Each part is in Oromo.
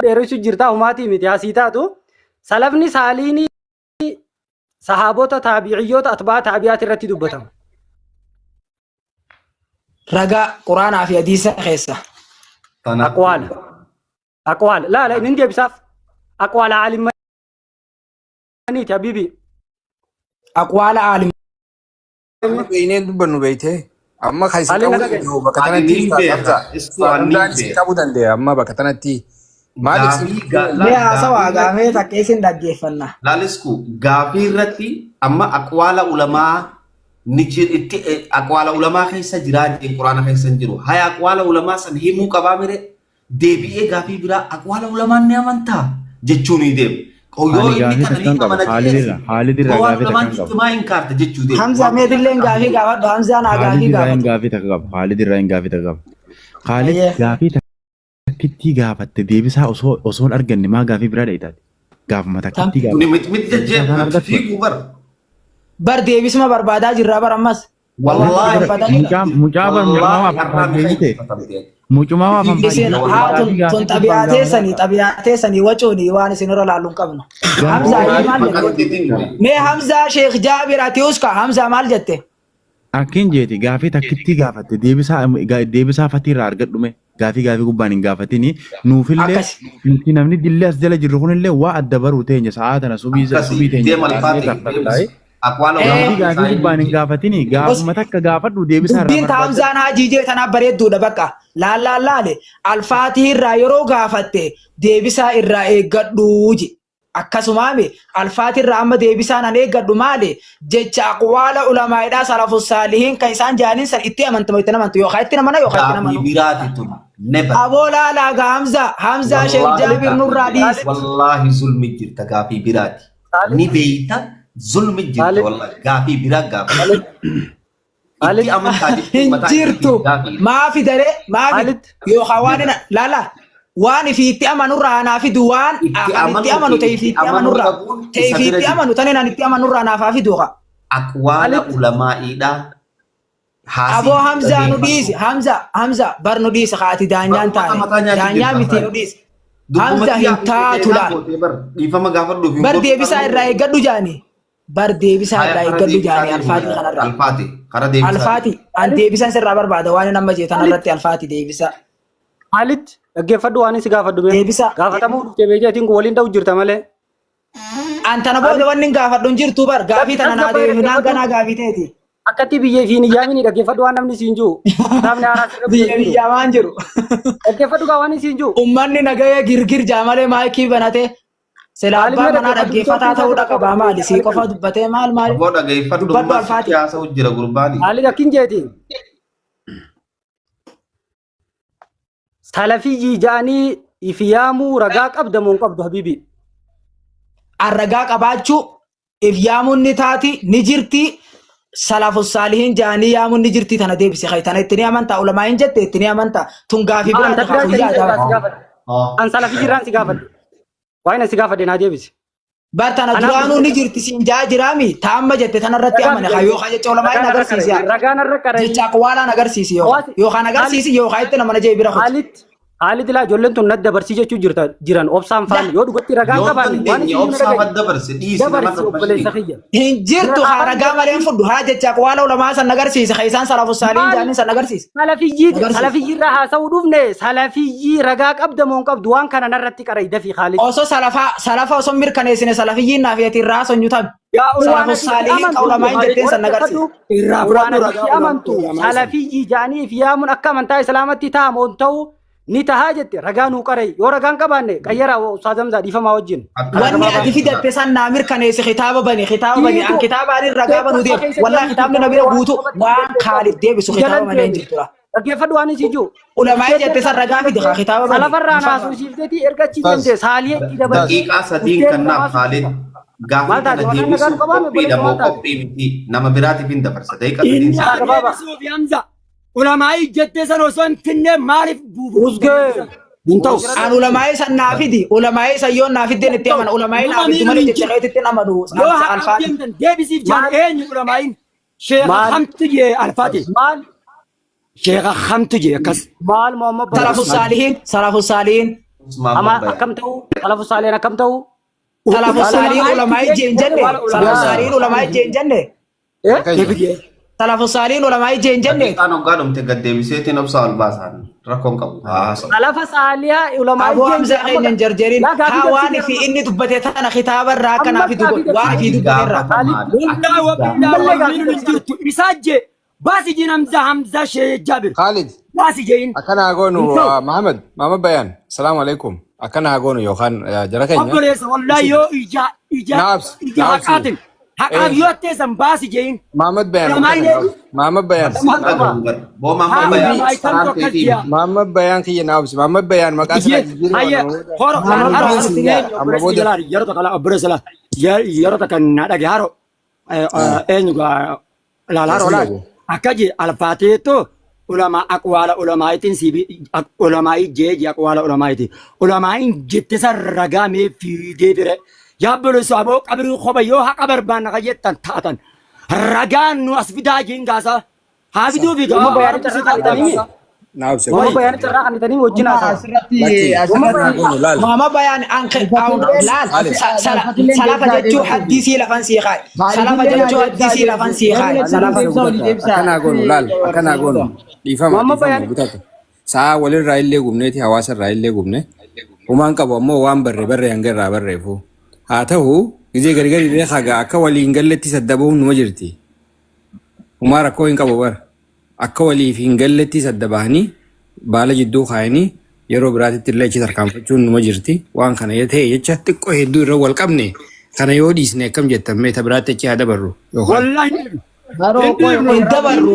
dheeressu jirta humaatii miti asiitaatu salafni saaliini sahaabota taabi'iyyoota atbaa taabi'aat irratti dubbatamu. Ragaa Quraanaa fi hadiisa keessa. Aqwaala la inni deebisaaf aqwaala aalimaniiti habibi. Aqwaala aalimanii beeyneen dubbannu beeytee amma kaisa qabu bakka kanatti qabu dandeenya amma bakka kanatti maaliif mee haasawaa gaafee takka isin dhaggeeffanna. Laalisku gaafii irratti amma aqwaala ulamaa ni itti aqwaala ulamaa keessa jiraate Quraana keessa jiru. Haya aqwaala ulamaa san himuu qabaa mire deebi'ee gaafii biraa aqwaala ulamaa ni amantaa jechuun ni deemu. Yoo inni kana ni amana Haalidirra gaafii takkan qabu. maa inkaarta jechuu deemu. Hamza meetilleen gaafii gaafadhu Hamza naa gaafii gaafadhu. Gaafii takka qabu. Haalidirra hin gaafii takka qabu. Haalid gaafii takkitti gaafatte deebisaa osoo arganne maa gaafii biraa dheeyitaati. Gaafuma takkitti gaafatte. Miti jajjee fiiguu bara. Bar deebisuma barbaadaa jirraa bar ammas. Mucaa barmuumaa afaan beekte. Mucuma afaan beekte. Tun xabiyaatee sanii wacuuni waan isin irra laalluun qabnu. Hamzaa maal jette? Mee Hamzaa Sheekh Jaabir ati uska Hamzaa maal jette? Akkin jeeti gaafii takkitti gaafatte deebisaa fatiirraa argadhume gaafii gubbaan hin gaafatini nuufillee nuti namni dillee as jala jirru kunillee waa adda baruu teenya sa'aa tana subii teenya. Gaafii gubbaan hin gaafatini gaafuma takka gaafadhu deebisaa irraa. Dubbiin Hamzaan Haajijee tanaa bareedduudha bakka laalaale alfaatii irraa yeroo gaafatte deebisaa irraa eeggadhuuji. Akkasumaame alfaatii irraa amma deebisaan an eeggadhu maali jecha aqwaala ulamaa'idhaa salafus saalihiin kan isaan jaaniin san itti amantamu itti amantu yookaan itti namana yookaan itti namanu. Aboo laalaaga Hamzaa Sheekh Jaabir nurraa dhiise. Wallaahi zulmi jirta gaafii biraati. Ni beeyta zulmi jirta wallaahi gaafii biraa gaafii. Itti amantaa hin jirtu maafi daree maafi yookaan waan laala. Waan ifiitti amanurraa naaf fidu waan itti amanu ta'e ifiitti amanu tani naan itti amanurraa naaf fidu qa. Aqwaala ulamaa'iidhaa. Aboo Hamzaa nu dhiisi Hamza bar nu dhiisi haati daanyaan taane daanyaa miti nu dhiisi. Hamza hin taatu laal. Bar deebisaa irraa eeggadhu jaani. Bar deebisaa irraa eeggadhu jaani alfaatii kanarraa. Alfaatii an deebisaan sirraa barbaada waan nama jeetan irratti alfaatii deebisaa. Haalitti dhaggeeffadhu waan si gaafadhu mee gaafatamuu dhuftee beekeetiin kun waliin ta'u jirta malee. Antana booda wanni gaafadhu hin jirtu bar gaafii tana naa deebiin ganaa gaafii ta'eeti. Akkatti biyyee fi niyyaamini dhaggeeffadhu waan namni siin jiru. Namni haaraa biyya niyyaamaan jiru. Dhaggeeffadhu gaa waan siin jiru. Uummanni nagaya girgir jaamalee maayikii banate. Silaa abbaa manaa dhaggeeffataa ta'uudha qabaa maali sii qofa dubbatee maal maali. Aboo dhaggeeffadhu alfaatii haasa'u jira gurbaani. Haalli akkin jeetiin. Salafiyyi jaanii ifyaamuu ragaa qabdamuun qabdu habibi. Ragaa qabaachuu ifyaamuun ni taati ni jirti salafus saalihiin jaanii yaamuun ni jirti tana deebisi tana itti ni amantaa ulamaa hin jette itti ni amantaa tun gaafii biraa tafa guyyaa an salafiyyi irraan si gaafadhe waa'ina si gaafadhe naa deebisi. Bar tana duraanuu ni jirti siin jaa jiraami taamma jette tanarratti amane yoo jecha ulamaa hin agarsiisi ragaan irra qaree jecha aqwaalaan agarsiisi yookaan agarsiisi yookaan itti nama jee bira hoji. Haalli dilaa ijoolleen tun nadda barsii jechuu jiran obsaan faani yoo dhugatti ragaan qaban waan obsaan dabarse dhiisi hin jirtu haa ragaa malee fudhu haa jecha aqwaala ulamaa san agarsiisi isaan salafus saalihiin jaaniin san agarsiisi. Salafiyyi irraa haasa'uu dhufne salafiyyi ragaa qabdamuun qabdu waan kana narratti qaray dafii Haalid. Osoo salafa osoo mirkaneessine salafiyyiin naaf yeeti irraa sonyu tabi. Salafus saalihiin ulamaa hin jetteen san agarsiisi. Irraa fudhadhu amantu salafiyyi jaanii fi yaamuun akka amantaa islaamatti ta'amuun ta'u. Ni tahaa jette ragaan qaree yoo ragaan qabaanne qayyara Ustaaz Hamzaa dhiifamaa wajjin. Wanni ati fidatte san naa mirkaneesse kitaaba bani an kitaabaan ragaa banu deemu wallahi kitaabni na bira guutu waan Khaalid deebisu kitaaba malee hin jirtu. Dhaggeeffadhu waan isin jiru. Ulamaa jette san ragaa fide kitaaba bani. Salafarraa naasuu siifteetii erga achi deemte saalii itti dabalate. Daqiiqaa sadiin kannaaf Khaalid gaafii kana deebisuu qophiidha moo qophii miti nama biraatiif hin dabarsa daqiiqaa sadiin. Ulamai jette san osoo finne maaliif buufuu? An ulamai san naafidi ulamai san yoon naafideen itti amana ulamai naafidi malee jecha qeeti itti amanu alfaati. Deebisiif jaan eenyu ulamain sheekha hamtu jee alfaati. Sheekha hamtu jee akkas. Maal Muhammad salafus saalihiin Ama akkam ta'u salafu saalihin akkam ta'u. Salafus saalihin ulamaa ijjeen jenne. Salafus saalihin ulamaa ijjeen jenne. Salafus saalihin ulamaa ijjeen jenne. Kan hoggaa dhumte gaddeebiseetiin obsa ol baasan rakkoon qabu. Salafa saaliha ulamaa Abu Hamza eenyaan jarjariin hawaani fi inni dubbate tana kitaaba irraa kanaaf dubbatu waan fi dubbate irraa. Wallahi wa billahi wa min jirtu isaaje baasi jin Hamza Sheikh Jabir. Khalid. Baasi jin. Akana agonu Muhammad Bayan. Assalamu alaikum. Akana agonu yookaan jara keenya. Obboleessa wallahi yoo ija haqaatin. Haqaaf yoo teessan baasi jin. Muhammad Bayan. Muhammad Bayan kiyya naabsi. Muhammad Bayan maqaa sana jijjiiruu. Hayya horo amma booda yeroo takala obboleessa yeroo takana dhage haro eenyu gaa laalaro laal akkaji alfaateeto ulama aqwaala ulamaayitiin sibi ulamaayi jeeji aqwaala ulamaayitiin ulamaayin jettisa ragaa mee fiidee bire yaabbolo saaboo qabrii qoba yoo haqa barbaanna qajettan taatan ragaan nu as fidaa jiin gaasa haa fiduu fi Amma bayaanicha irraa kan bitanii. Naabsi. Amma bayaanicha irraa kan bitanii wajjin Mama bayaan anke laal salafa jechuu haddisii lafan siiqaa. Salafa jechuu haddisii lafan siiqaa. Salafa Akana agonu laal. Akana agonu. Muhammad Bayan. Saa walirraa illee gubneeti hawaasa irraa illee gubne. Humaan qabu ammoo waan barre hanga irraa barreefu. Haa ta'u gizee gargari illee haga akka waliin galletti saddabuun numa jirti. Humaa rakkoo hin qabu bara. Akka waliif hin galletti saddabahanii baala jidduu kaayanii yeroo biraatitti illee achi tarkaanfachuun numa jirti. Waan kana yoo ta'e jecha xiqqoo hedduu irra wal qabne kana yoo dhiisne akkam jettan meeta biraatti achi haa dabarru. wallahi dabarru.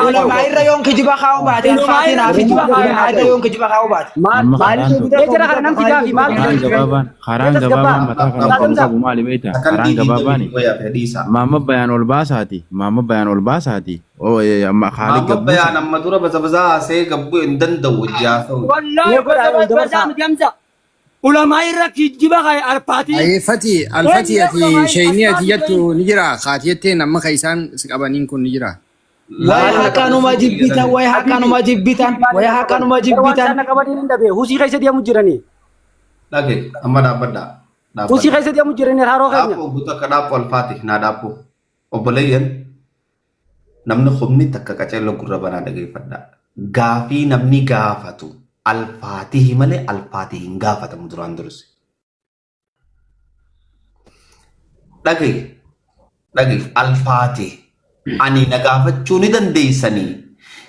Ulamaa irra yoon kijiba kaa'u baate alfaatiin haa kijiba ulamaa irra yoon kijiba kaa'u baate. Ejjera kana namti gaafi maal Karaan gabaabaan mataa kana qabu qabu maali beektaa? Karaan gabaabaani. Muhammad Bayan ol baasaati. Muhammad Bayan ol baasaati. Amma Khalid Muhammad Bayan amma dura baza see gabbuu hin danda'u jaasa'u. wallahi baza Hamza ulama irra kijiba kay alfaati Alfati ati shayni ati jettu ni jira. Khaatiyatteen amma kaisaan qabaniin kun ni jira. Way hakanuma jibbitan way hakanuma jibbitan way hakanuma jibbitan. Sana qabadiin hin dhabe husii keessa deemu jiranii. Dhage amma dhaabbadha. Husii keessa deemu jiranii haroo keenya. Dhaabuu buta akka dhaabu alfaati naa dhaabu. Obboleeyyan namni humni takka qaceelloo gurra banaa dhageeffadha. Gaafii namni gaafatu alfaatihi malee alfaatihi hin gaafatamu duraan dursi. Dhage alfaatihi. Ani na gaafachuu ni dandeessanii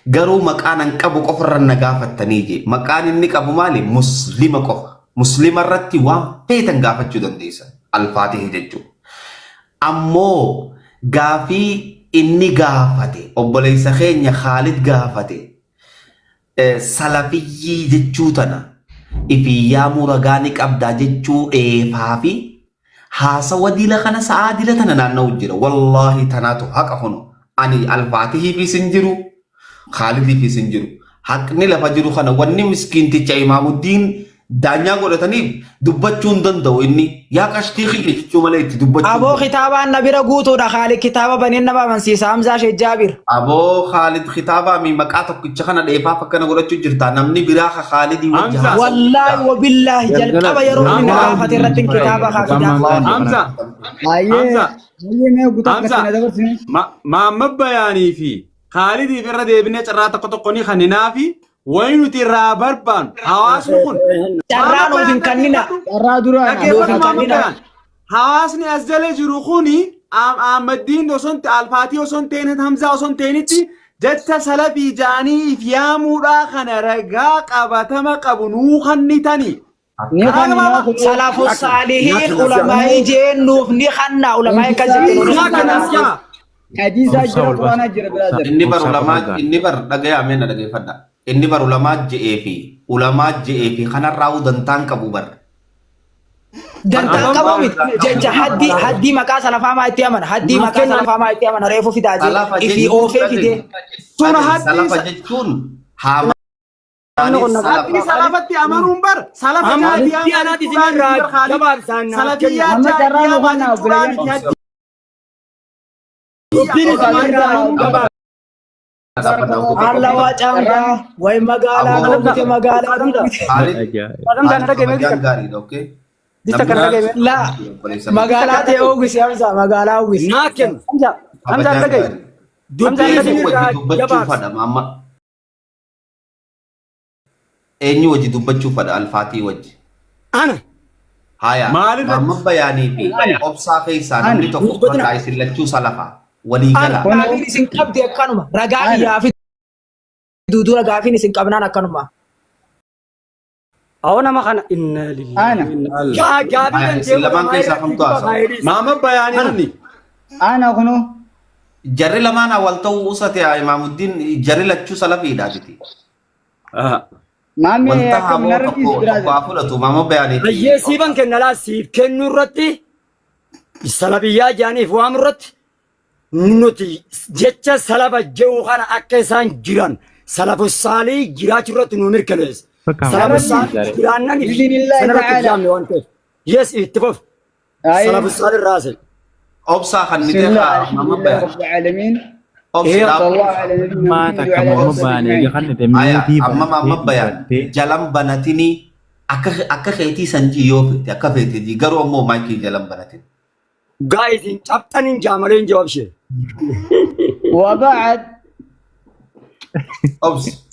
garuu maqaan an qabu qofarra na gaafattanii je maqaan inni qabu maali muslima qofa muslima irratti waan feetan gaafachuu dandeessan alfaatihi jechuudha. Ammoo gaafii inni gaafate obboleessa keenya Khalid gaafate salafiyyii jechuu tana ifiyyaa muragaa ni qabdaa jechuu dheefaa fi haasawa dila kana sa'aa dila tana naanna'u jira wallahi tanaatu haqa hono ani alfaatihi fi sinjiru Khalidii fi sinjiru haqni lafa jiru kana wanni miskiinticha Imaamuddin daanyaa godhataniif dubbachuu hin danda'u inni yaa qashtiiqi jechuu malee itti dubbachuu. Aboo kitaabaan na bira guutuudha Khalid kitaaba baniin nama amansiisa Hamza Sheikh Jabir. Aboo Khalid kitaabaa mi maqaa tokkicha kana dheefaaf akkana godhachuu jirta namni biraa ka Khalidii wajjin. Wallahi wa billahi jalqaba yeroo inni gaafate irratti kitaaba kaafida. Hamza Muhammad Bayaanii fi Khalidii irra deebinee carraa tokko ni kanninaa fi wayi nuti irraa barbaannu hawaasni kun carraa nuuf hin kannina. Carraa duraan nuuf hin kannina. hawaasni as jala jiru kuni Ahmaddiin osoo alfaatii osoo ta'in Hamzaa osoo ta'initti jecha salafii jaanii fi yaamuudhaa kana ragaa qabatama qabu nuu kannitanii. Salafus saalihiin ulamaa ijeen nuuf ni kanna ulamaa kan jettu. Inni bar dhagaya ameen na dhageeffadha. Inni bar ulamaa je'ee fi kanarraa dantaan qabu bar. Dantaan qabu miti jecha haddii maqaa salafaamaa itti amana haddii maqaa salafaamaa itti amana reefu fidaa jee ifi oofee fidee. Salafa jechuun haama. Haddii salafatti amanuun bar salafatti amanuun Alla wacanga way magala gomte magala Zamzam na dhagahame bista. Gaariidha, okay? Bista kan dhagahame. la magala te ogisi amsa magala ogisi Naaken. Zamzam na dhagahe. Dubbii Eenyu isin irraa wajji dubbachuu gabaabsa. fadha amma. Eenyu wajji dubbachuu fadha alfaatii wajji. Ana. Haya. Maalirratti? Maamma bayaanii fi obsaa keessaa namni tokko Dubbatina. fadhaa isin lachuu salafaa. Walii gala. gaafin isin qabdi akkanuma ragaa iyaafi duudu ragaafin isin qabnaan akkanuma Awo nama kana inna lillahi. Gaabii Haya, kan isin lamaan keessaa kamtu haasawa? Maama bayaanii nani. Ana kunu Jarri lamaan awwal ta'uu usate Imaamuddin jarri lachuu salafiidhaatiti. maami Wanta akka hamoo minarratti tokko isbiraadha. haa fudhatu maama bayaanii. Bayyee siiban kenna laa siif kennu irratti salabiyyaa jaaniif waamu irratti nuti jecha salaba jehu kana akka isaan jiran salafu saalii jiraachuu irratti nu mirkaneessa. Salafu saalii jiraannan Bismillaahi sanarratti ta'ala. jaamne waan ta'eef. Yes itti fufi. Salafu saalii raase. Obsaa kan ni بسم الله teekaa الحمد maama لله bayaan. رب العالمين Obsidhaaf. صلى الله على نبينا ما محمد تكا وعلى ماما اله باني وصحبه جخن Haya, تميوتي amma maama bayaan. Jalan banatini akka keetii sanjii yoo fite akka feeteti garuu ammoo maayikii jalan banatin. Guys, in chapter in Jamarin jawab she. وبعد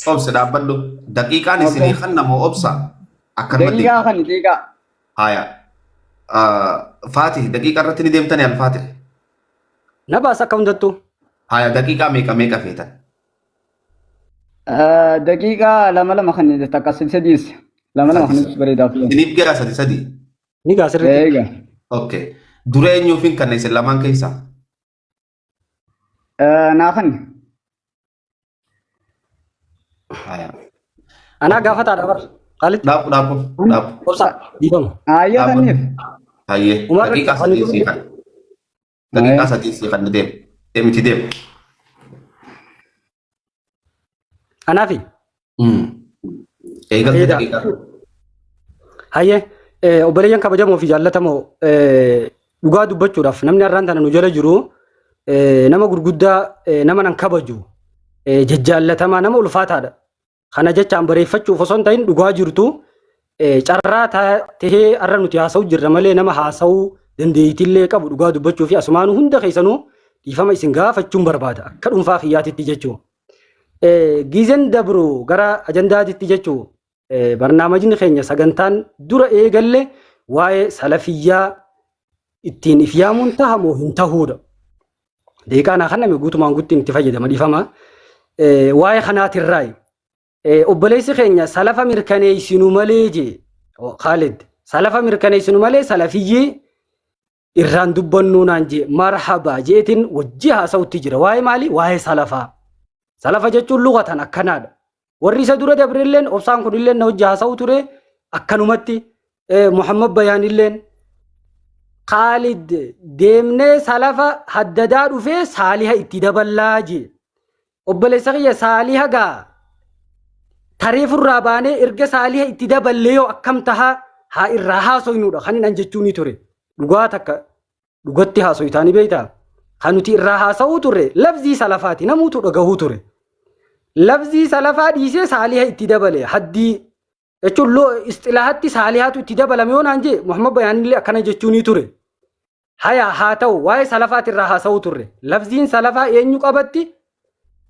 Obsi dhaabbadhu. Daqiiqaan isinii kan namoo obsa. Akkanumatti. دقيقة خلني دقيقة Haya. Faatih daqiiqa irratti ni deemtanii alfaatih. Na baasa akka hundattuu. Haya daqiiqaa meeqa feetan. دقيقة لما خلني تقصد سديس لما خلني بريد أفضل Isiniif gara sadi. Ni gaasirratti. دقيقة Okay. Dura eenyuufin kan isin lamaan keessaa? ناخن Haya. Anaa gaafataadha bar. Khalid. Dhaabu. Obsa. Dhiifama. أيوة خنيف Hayyee. Umar, Daqiiqaa sadii sii kan. Daqiiqaa sadii sii kan deem. Deemiti deem. Anaafi. Eegaltu Eeda. daqiiqaa. Hayyee obboleeyyan kabajamoo fi jaallatamoo dhugaa dubbachuudhaaf namni har'aan tana nu jala jiru nama gurguddaa nama nan kabaju jajjaallatamaa nama ulfaataadha. Kana jechaan bareeffachuuf osoo hin ta'in dhugaa jirtu carraa tahee har'a nuti haasa'u jirra malee nama haasa'uu dandeettiillee qabu dhugaa dubbachuu fi asumaanuu hunda keessanuu dhiifama isin gaafachuun barbaada akka dhuunfaa kiyyaatitti jechuudha. Gizeen dabru gara ajandaatitti jechuudha. Barnaamijni keenya sagantaan dura eegalle waa'ee salafiyyaa ittiin if yaamuun tahamoo hin tahuudha. Deeqaa naa kanname guutumaan guutti itti fayyadama dhiifama. Waa'ee kanaatirraayi. Obboleessi keenya salafa mirkaneessinu malee jee Khalid salafa mirkaneessinu malee salafiyyii irraan dubbannuu naan jee marhaba jeetiin wajji haasa'utti jira. Waa'ee maali? Waa'ee salafaa. Salafa jechuun lugatan akkanaadha. Warri isa dura dabrilleen obsaan kunilleen na wajji haasa'u ture akkanumatti Muhammad Bayaanilleen Khalid deemnee salafa haddadaa dhufee saaliha itti daballaa jee. Obboleessa kiyya saaliha gaa tareefurraa baanee erga saaliha itti daballee yoo akkam tahaa haa irraa haasoynuudha kan hin jechuun ture. Dhugaa takka dhugatti haasoytaanii beektaa? Kan nuti irraa haasa'uu turre lafzii salafaati namuutu dhagahuu ture. Lafzii salafaa dhiisee saaliha itti dabale haddii jechuun istilaahatti saalihaatu itti dabalame yoo naan jee Muhammad Bayaanillee akkana jechuun ture. Haya haa ta'u waa'ee salafaati irraa haasa'uu turre. Lafziin salafaa eenyu qabatti?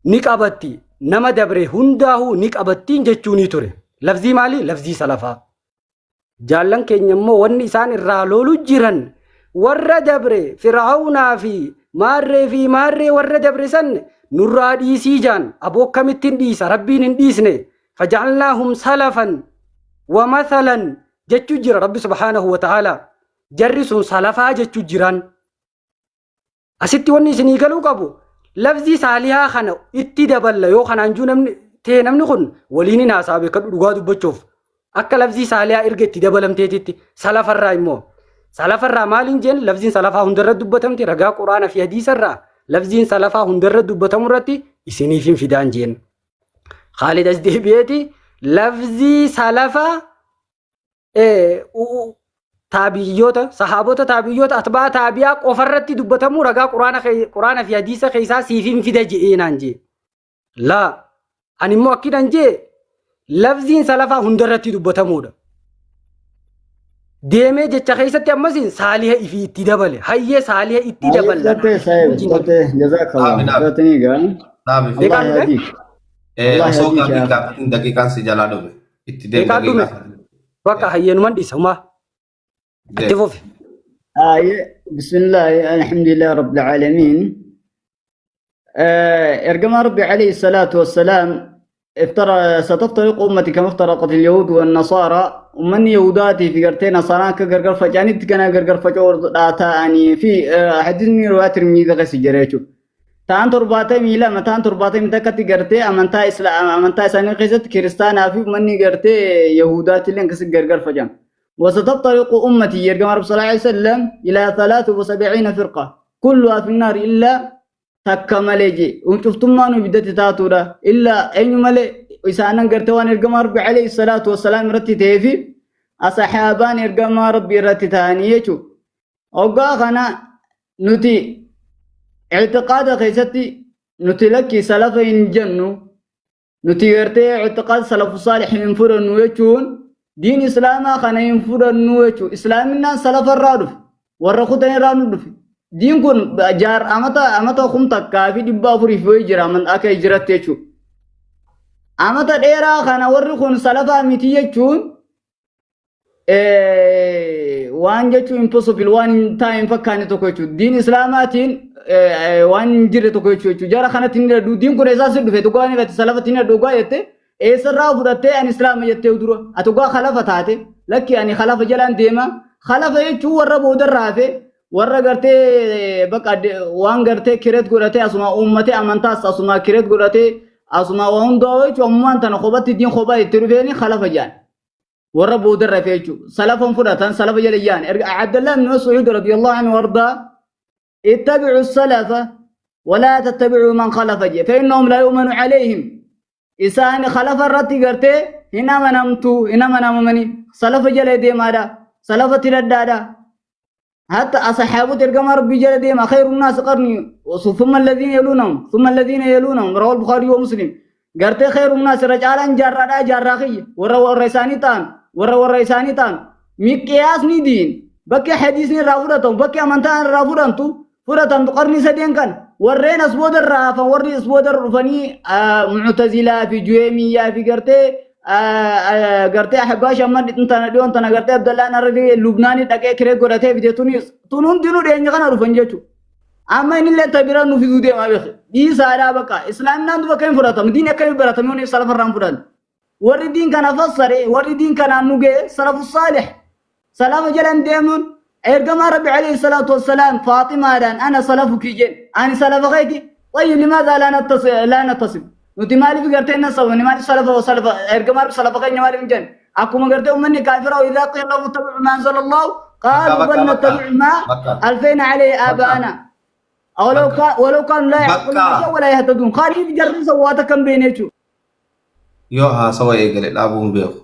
Ni qabatti. Nama dabre hundaa'uu ni qabattiin jechuun ture. Lafzii maali? Lafzii salafaa. Jaallan keenya immoo wanni isaan irraa loolu jiran warra dabre Firaa'uunaa fi maarree warra dabre san nurraa dhiisii jaan aboo akkamittiin dhiisa rabbiin hin dhiisne faja'alnaahum salafan wa mathalan jechuu jira rabbi subhaanahu wa ta'ala jarri sun salafaa jechuu jiran asitti wanni isinii galuu qabu lafzii saalihaa kana itti daballa yoo kanaan juu namni kun waliin hin haasaa beekadhu dhugaa dubbachuuf akka lafzii saalihaa erga itti dabalamteetitti salafarraa immoo salafarraa maaliin jeen lafziin salafaa hundarra dubbatamti ragaa quraana fi hadiisarraa lafziin salafaa hundarra dubbatamu irratti isiniif hin fidaan jeen. Khalid as deebi'eeti lafzii salafaa taabiyyoota sahaabota taabiyyoota atbaa taabiyaa qofarratti dubbatamu ragaa quraana fi hadiisa keessaa siif hin fida je'eenaan jee. لا أنا مؤكد أنجي لفظين سلفا هندرتي دبتمودا deemee jecha keessatti ammas saaliha ifi itti dabale hayyee saaliha itti dabala Sote sahib, sote jazakallah. Amin, amin. Sote ni kan. Naam. Allah yahdik. Osoo Allah gaaffii yahdik. gaafatin daqiiqaan si jalaa dhume. Itti deemu Daqiiqaan dhume. bakka hayyeenuman dhisa atti fufi بسم الله الحمد لله رب العالمين. ارجم ربي عليه الصلاة والسلام ستفترق أمتي كما افترقت اليهود والنصارى ومن يهوداتي في قرتين نصارى كقرقر فجاني كنا قرقر فجور داتا يعني في حديثني رواتر ميدا غسي جريتو تان ترباتي ميلا متان ترباتي متكتي قرتي أمنتا إسلام أمنتا إسلام قيست كريستانا في مني قرتي يهوداتي لين كسي قرقر فجان وستفترق أمتي يرجم رب صلى الله عليه وسلم إلى 73 فرقة كلها في النار إلا تكملجي وشفتم ما نبدت تاتورا إلا أي ملء إسانا قرتوان إرقام ربي عليه الصلاة والسلام رتي تيفي أصحابان إرقام ربي رتي تانيشو أوقاخنا نتي اعتقاد خيستي نتي لكي سلفين جنو نتي قرتي اعتقاد سلف صالح ينفر النويشون دين إسلاما خنا ينفر النويشو إسلام الناس سلف الرادف ورخوتين رادف دين كن جار أمتا خمتا كافي دبا فري في جرا من أكا إجرات تيشو أمتا ديرا خانا ورخون سلفا ميتي يجون وان جتشو impossible وان تايم فكاني توكوشو دين إسلاماتين وان جيري توكوشو جارا خانا تنين دو دين كن إساسي دو فتوغاني فت سلفا تنين دوغا يتي إيسر راو فرطي أن إسلام يتي ودرو أتوغا خلافة تاتي لكي أني خلافة جلان ديما خلافة يجو وربو در رافي warra gartee bakka waan gartee kireet godhatee asuma uummatee amantaas asuma kireet godhatee asuma waan hundaa jechuun ammaan tana kophaatti diin kophaa itti dhufeeni khalafa jaan warra boodarra fe'e jechuudha salafan fudhatan salafa jala jaan Abdullah ibn Mas'ud radiyallahu anhu warda ittabi'u salafa ولا تتبعوا من خلف جي فإنهم لا يؤمن عليهم إسان خلف الرتي قرتي هنا منامتو هنا منامني سلف جل دي مادا سلف تردادا حتى أصحابه ترجم ربي جل دي ما خير الناس قرني ثم الذين يلونهم ثم الذين يلونهم رواه البخاري ومسلم قرتي خير الناس رجالا جرادا جراخي ورا الرئيساني تان ورا الرئيساني تان مقياس ندين بكي حديث رافضتهم بكي أمانتان رافضتهم فرتم تقرني سدين كان ورين اسود الرافا وري اسود الرفني معتزله في جويميه في قرتي احباش امد انت نديون انت قرتي عبد الله نردي لبناني دقه كري غرتي في تونس تونون دينو دين كان رفنجو اما ان اللي تبيرا نفيدو دي ما بخ دي سارا بقى اسلام ناند بكاين فراتم دين كاي براتم يوني سلف الرام فران وري دين كان فسر وري دين كان نوغي سلف الصالح سلام جلن ديمون إرجما ربي عليه الصلاة والسلام فاطمة دان أنا سلفك جن أنا سلف غيكي طيب لماذا لا نتصل نتي مالي في قرتين نصوى نمالي سلف وسلف إرجما ربي سلف غيكي نمالي من جن أكو ما قرتين مني كافرة وإذا قيل لهم اتبعوا ما أنزل الله قالوا بل نتبع ما ألفينا عليه آباءنا أو ولو كانوا لا يعقلون ولا يهتدون خالي في جرس سواتك كم بينيتو يوها سوى إيقل الأبو بيخ